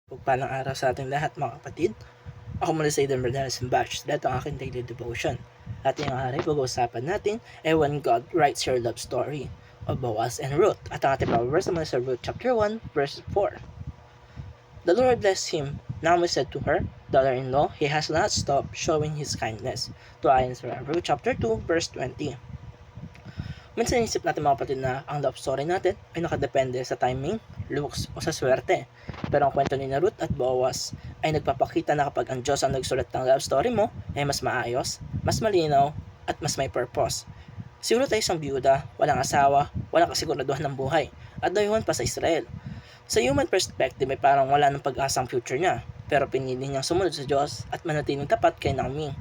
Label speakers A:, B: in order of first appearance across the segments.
A: Pagpalang araw sa ating lahat mga kapatid. Ako muli sa Eden Bernales and Batch. Dito ang aking daily devotion. Ating araw pag-uusapan natin ay when God writes your love story of Boaz and Ruth. At ang ating verse naman sa Ruth chapter 1 verse 4. The Lord blessed him. Naomi said to her daughter-in-law, he has not stopped showing his kindness. To ayon sa Ruth chapter 2 verse 20. Minsan isip natin mga kapatid na ang love story natin ay nakadepende sa timing, looks o sa swerte. Pero ang kwento ni Ruth at Boaz ay nagpapakita na kapag ang Diyos ang nagsulat ng love story mo ay mas maayos, mas malinaw at mas may purpose. Si Ruth ay isang byuda, walang asawa, walang kasiguraduhan ng buhay at dayuhan pa sa Israel. Sa human perspective ay parang wala ng pag-asang future niya, pero pinili niyang sumunod sa Diyos at manatiling tapat kay Naomi.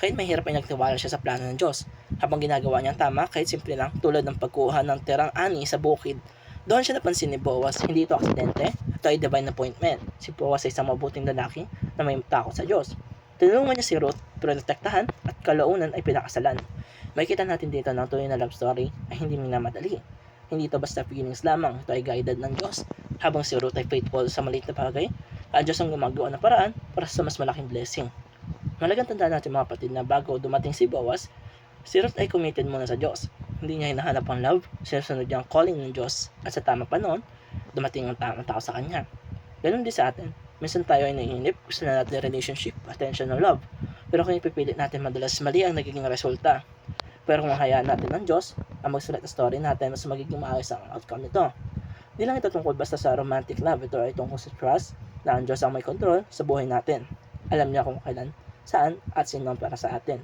A: Kahit mahirap ay nagtiwala siya sa plano ng Diyos, habang ginagawa niyang tama kahit simple lang tulad ng pagkuha ng tirang ani sa bukid. Doon siya napansin ni Boaz, hindi ito aksidente, ito ay divine appointment. Si Boaz ay isang mabuting lalaki na may takot sa Diyos. Tinulungan niya si Ruth, pero natektahan at kalaunan ay pinakasalan. Makikita natin dito na tunay na love story ay hindi minamadali. Hindi ito basta feelings lamang, ito ay guided ng Diyos. Habang si Ruth ay faithful sa maliit na bagay, ang Diyos ang gumagawa ng paraan para sa mas malaking blessing. Malagang tandaan natin mga kapatid na bago dumating si Boaz, si Ruth ay committed muna sa Diyos. Hindi niya hinahanap ang love, sinusunod niya ang calling ng Diyos at sa tamang panahon, dumating ang tamang tao sa kanya. Ganun din sa atin. Minsan tayo ay naiinip, gusto na natin relationship, attention o love. Pero kung ipipilit natin madalas mali ang nagiging resulta. Pero kung hayaan natin ng Diyos ang magsulat ng story natin, mas magiging maayos ang outcome nito. Hindi lang ito tungkol basta sa romantic love, ito ay tungkol sa trust na ang Diyos ang may control sa buhay natin. Alam niya kung kailan, saan at sino ang para sa atin.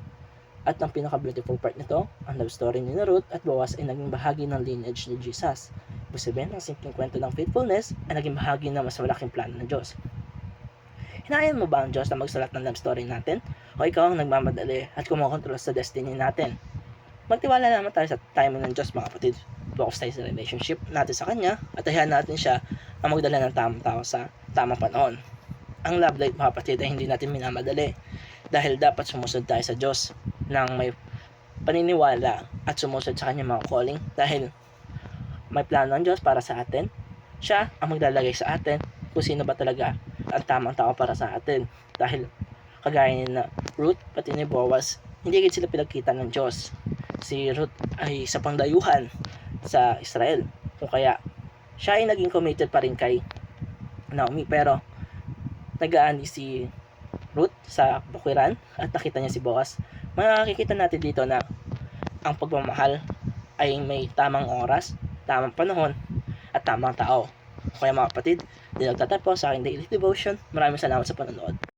A: At ang pinaka-beautiful part nito, ang love story ni Ruth at Boaz ay naging bahagi ng lineage ni Jesus. Ibig sabihin, ang simpleng kwento ng faithfulness ay naging bahagi ng mas malaking plano ng Diyos. Hinayaan mo ba ang Diyos na magsulat ng love story natin? O ikaw ang nagmamadali at kumokontrol sa destiny natin? Magtiwala naman tayo sa timing ng Diyos mga kapatid. Focus tayo sa relationship natin sa Kanya at hayaan natin siya ang magdala ng tamang tao sa tamang panahon. Ang love life mga kapatid ay hindi natin minamadali dahil dapat sumusunod tayo sa Diyos ng may paniniwala at sumusunod sa Kanya mga calling dahil may plano ng Diyos para sa atin. Siya ang maglalagay sa atin kung sino ba talaga ang tamang tao para sa atin. Dahil kagaya ni na Ruth pati ni Boaz, hindi agad sila pinagkita ng Diyos. Si Ruth ay sa pangdayuhan sa Israel. Kung kaya siya ay naging committed pa rin kay Naomi, pero nag-aani si Ruth sa bukiran at nakita niya si Boaz. Makikita natin dito na ang pagmamahal ay may tamang oras, tamang panahon, at tamang tao. Kaya mga kapatid, di nagtatapos sa aking daily devotion. Maraming salamat sa panonood.